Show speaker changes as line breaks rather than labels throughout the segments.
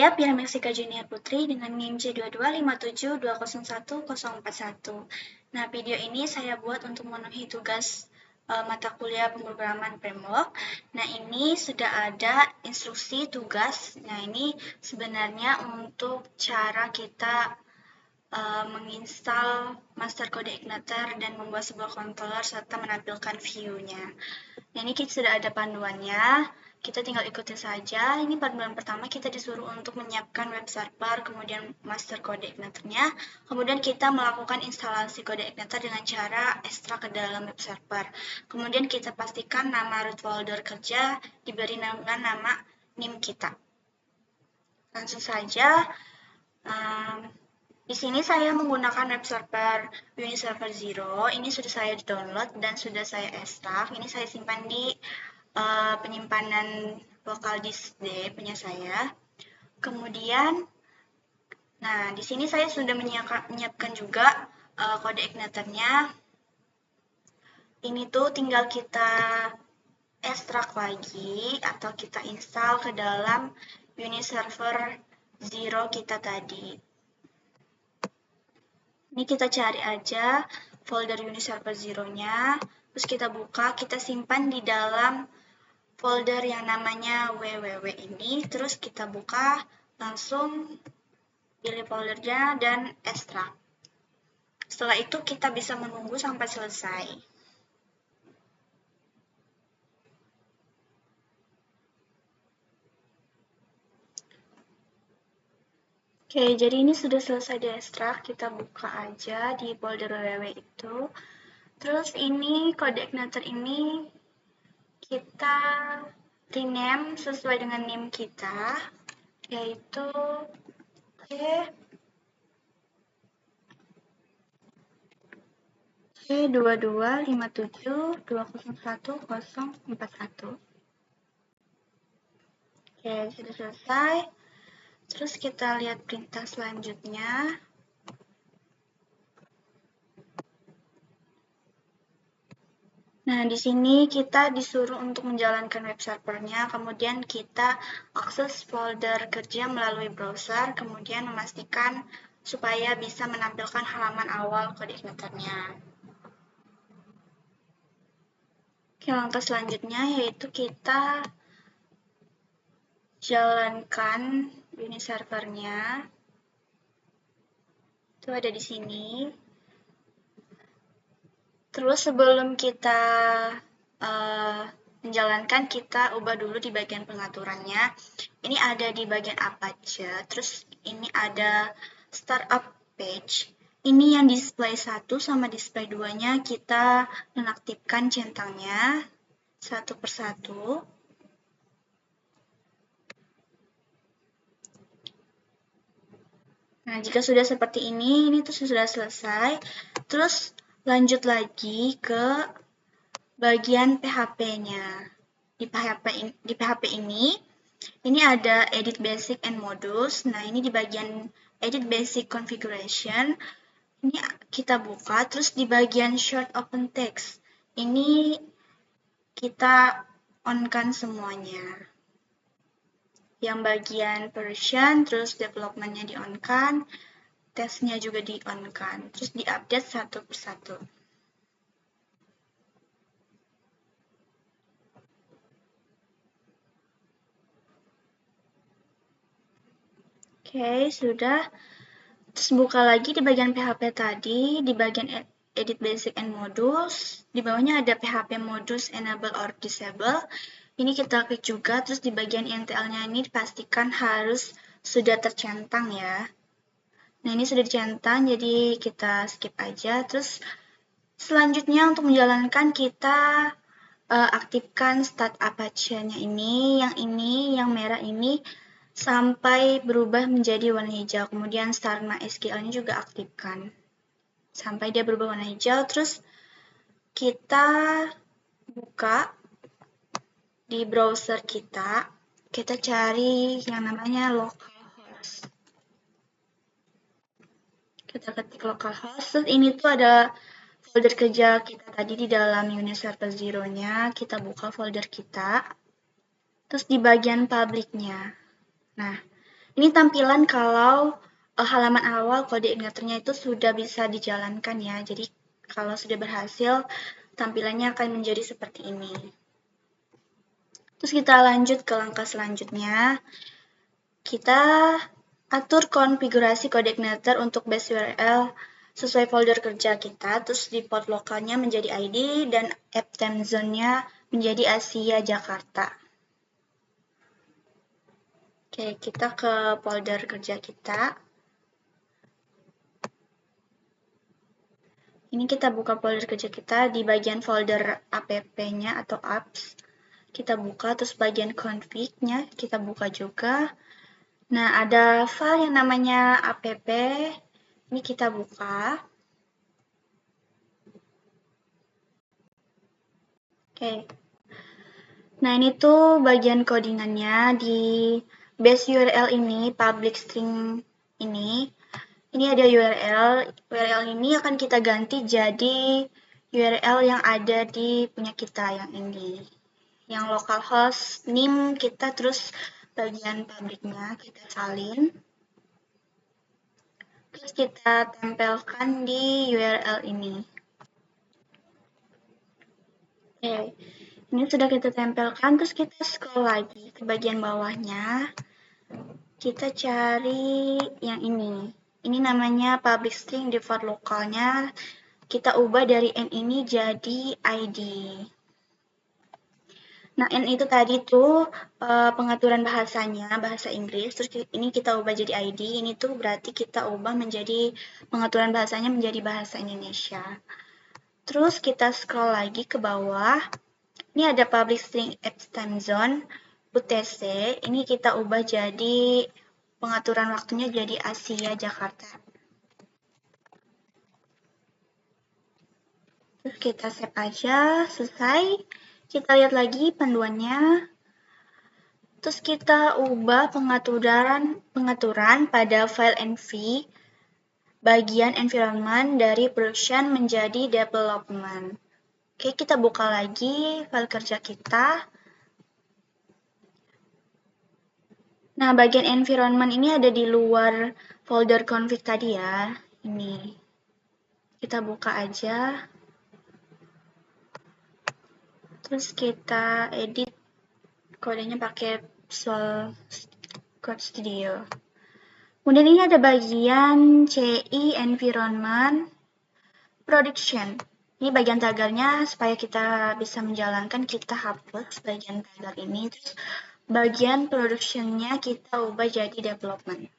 Saya Piana Meksika Junior Putri dengan NIM J22572011041. Nah, video ini saya buat untuk memenuhi tugas mata kuliah pemrograman framework. Nah, ini sudah ada instruksi tugas. Nah, ini sebenarnya untuk cara kita menginstal master kode Igniter dan membuat sebuah controller serta menampilkan view-nya. Nah, ini kita sudah ada panduannya. Kita tinggal ikuti saja. Ini panduan pertama, kita disuruh untuk menyiapkan web server, kemudian master kode Igniter-nya. Kemudian kita melakukan instalasi kode Igniter dengan cara ekstrak ke dalam web server. Kemudian kita pastikan nama root folder kerja diberi dengan nama NIM kita. Langsung saja. Di sini saya menggunakan web server Uniserver Zero. Ini sudah saya download dan sudah saya ekstrak. Ini saya simpan di penyimpanan lokal disk D punya saya. Kemudian, nah di sini saya sudah menyiapkan juga kode Igniter-nya. Ini tuh tinggal kita ekstrak lagi atau kita install ke dalam Uniserver Zero kita tadi. Ini kita cari aja folder Uniserver Zero-nya, terus kita buka, kita simpan di dalam folder yang namanya www ini, terus kita buka, langsung pilih foldernya dan ekstrak. Setelah itu kita bisa menunggu sampai selesai. Oke, jadi ini sudah selesai diekstrak, kita buka aja di folder www itu. Terus ini kode Igniter ini kita rename sesuai dengan NIM kita, yaitu J22572011041. Oke, sudah selesai. Terus kita lihat perintah selanjutnya. Nah, di sini kita disuruh untuk menjalankan web servernya, kemudian kita akses folder kerja melalui browser, kemudian memastikan supaya bisa menampilkan halaman awal kode Igniter-nya. Oke, langkah selanjutnya yaitu kita jalankan Uniserver-nya. Itu ada di sini. Terus sebelum kita menjalankan, kita ubah dulu di bagian pengaturannya. Ini ada di bagian Apache, terus ini ada Startup Page. Ini yang display 1 sama display 2-nya kita nonaktifkan centangnya satu persatu. Nah, jika sudah seperti ini tuh sudah selesai. Terus lanjut lagi ke bagian PHP-nya. Di PHP ini ada Edit Basic and Modules. Nah, ini di bagian Edit Basic Configuration. Ini kita buka, terus di bagian Short Open Text. Ini kita on-kan semuanya. Yang bagian version, terus development-nya di-on-kan, tesnya juga di-on-kan, terus di-update satu persatu. Oke, sudah. Terus buka lagi di bagian PHP tadi, di bagian Edit Basic and Modules. Di bawahnya ada PHP Modules Enable or Disable. Ini kita klik juga, terus di bagian INTL-nya ini dipastikan harus sudah tercentang ya. Nah, ini sudah dicentang, jadi kita skip aja. Terus selanjutnya untuk menjalankan kita aktifkan Start Apache-nya ini, yang merah ini, sampai berubah menjadi warna hijau. Kemudian Start MySQL-nya juga aktifkan. Sampai dia berubah warna hijau, terus kita buka di browser kita cari yang namanya localhost. Kita ketik localhost, terus ini tuh ada folder kerja kita tadi di dalam Uniserver Zero-nya, kita buka folder kita, terus di bagian public-nya. Nah, Ini tampilan kalau halaman awal kode ignitornya itu sudah bisa dijalankan ya. Jadi kalau sudah berhasil, tampilannya akan menjadi seperti ini. Terus kita lanjut ke langkah selanjutnya. Kita atur konfigurasi kode ignitor untuk base URL sesuai folder kerja kita. Terus di port lokalnya menjadi ID dan app time zone-nya menjadi Asia Jakarta. Oke, kita ke folder kerja kita. Ini kita buka folder kerja kita di bagian folder app-nya atau apps. Kita buka, terus bagian config-nya kita buka juga. Nah, ada file yang namanya app. Ini kita buka. Oke. Nah, ini tuh bagian codingannya di base URL ini, public string ini. Ini ada URL. URL ini akan kita ganti jadi URL yang ada di punya kita yang ini. Yang localhost name kita, terus bagian publiknya kita salin. Terus kita tempelkan di URL ini. Oke, ini sudah kita tempelkan, terus kita scroll lagi ke bagian bawahnya. Kita cari yang ini. Ini namanya public string default lokalnya. Kita ubah dari n ini jadi ID. Nah, N itu tadi tuh pengaturan bahasanya, bahasa Inggris, terus ini kita ubah jadi ID, ini tuh berarti kita ubah menjadi pengaturan bahasanya menjadi bahasa Indonesia. Terus kita scroll lagi ke bawah, ini ada public string at time zone, UTC, ini kita ubah jadi pengaturan waktunya jadi Asia Jakarta. Terus kita save aja, selesai. Kita lihat lagi panduannya. Terus kita ubah pengaturan pada file env bagian environment dari production menjadi development. Oke, kita buka lagi file kerja kita. Nah, bagian environment ini ada di luar folder config tadi ya. Ini. Kita buka aja. Terus kita edit kodenya pakai Visual Code Studio. Kemudian ini ada bagian CI Environment Production. Ini bagian tagarnya supaya kita bisa menjalankan, kita hapus bagian tagar ini. Terus bagian production-nya kita ubah jadi development.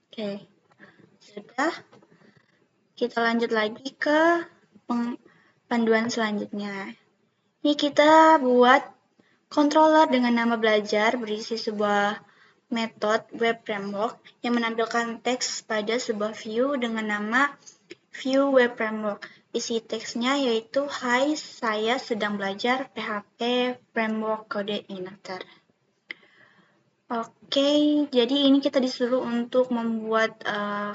Oke, sudah. Kita lanjut lagi ke panduan selanjutnya. Ini kita buat controller dengan nama belajar berisi sebuah metode web framework yang menampilkan teks pada sebuah view dengan nama view web framework. Isi teksnya yaitu, "Hai, saya sedang belajar PHP framework kode ignitor." Oke, jadi ini kita disuruh untuk membuat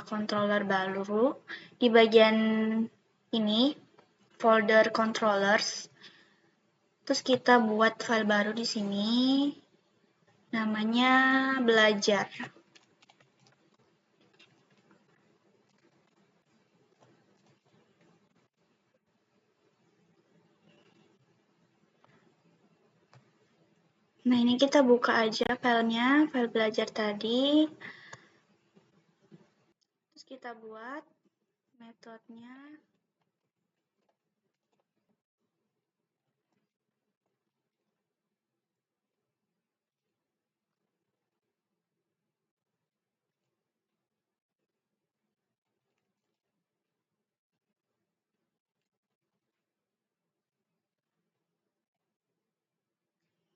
controller baru di bagian ini, folder controllers. Terus kita buat file baru di sini, namanya belajar. Nah, ini kita buka aja filenya, file belajar tadi. Terus kita buat metodenya.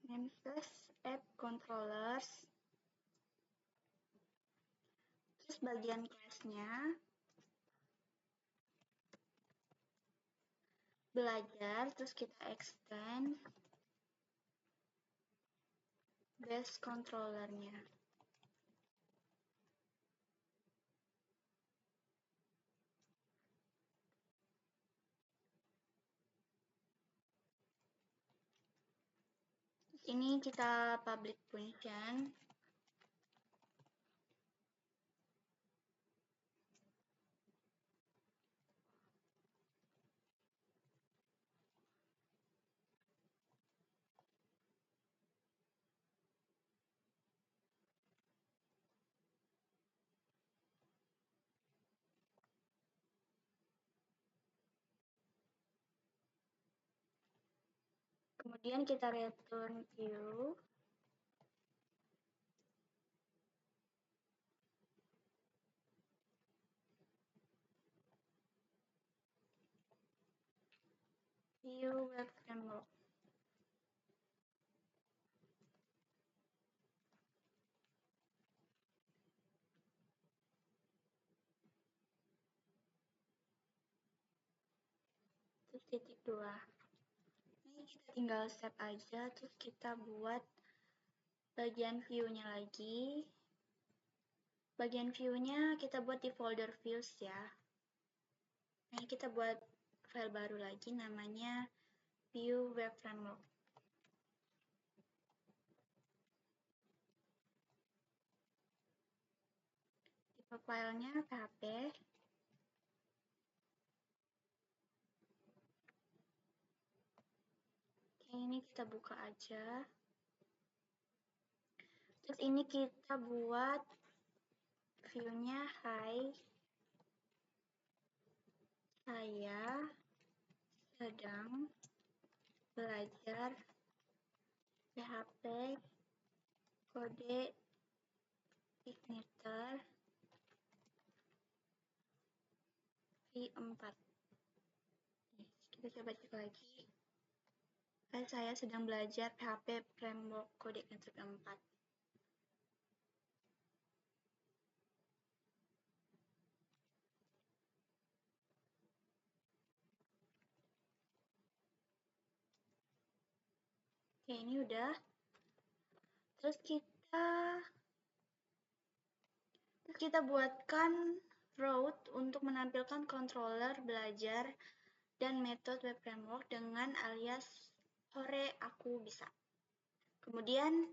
Namespace app controllers. Terus bagian kelasnya belajar, terus kita extend base controllernya. Ini kita public function. Kemudian kita return view. View web framework. Terus titik 2. Ini kita tinggal save aja, terus kita buat bagian view-nya lagi. Bagian view-nya kita buat di folder views ya. Nah, kita buat file baru lagi namanya view web framework. Tipe filenya PHP. Oke, ini kita buka aja. Terus ini kita buat view-nya saya sedang belajar PHP kode igniter v4. Kita coba cek lagi. Saya sedang belajar PHP framework kode igniter v4. Oke, ini udah. Terus kita buatkan route untuk menampilkan controller belajar dan metode web framework dengan alias hore aku bisa. Kemudian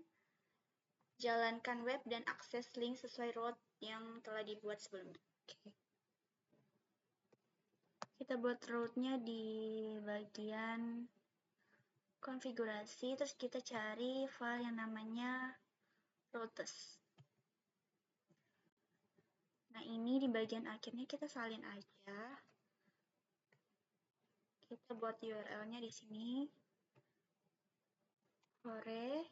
jalankan web dan akses link sesuai route yang telah dibuat sebelumnya. Oke. Kita buat route-nya di bagian konfigurasi, terus kita cari file yang namanya routes. Nah, ini di bagian akhirnya kita salin aja. Kita buat URL-nya di sini. Hore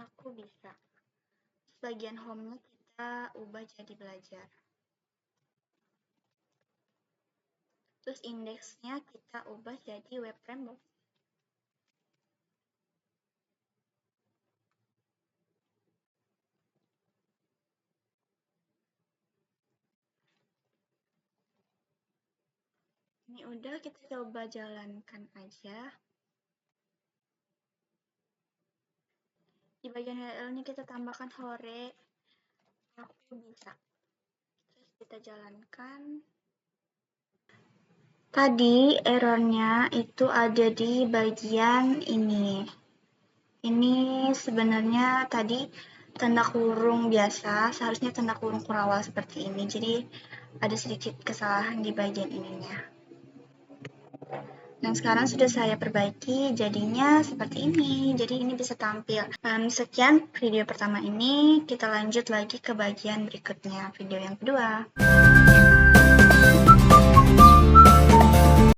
aku bisa. Bagian home-nya kita ubah jadi belajar. Terus indeksnya kita ubah jadi web framework. Ini udah, kita coba jalankan aja. Di bagian URL-nya kita tambahkan hore aku bisa. Terus kita jalankan. Tadi errornya itu ada di bagian ini. Ini sebenarnya tadi tanda kurung biasa, seharusnya tanda kurung kurawal seperti ini. Jadi ada sedikit kesalahan di bagian ininya. Dan sekarang sudah saya perbaiki, jadinya seperti ini. Jadi ini bisa tampil. Sekian video pertama ini, kita lanjut lagi ke bagian berikutnya, video yang kedua.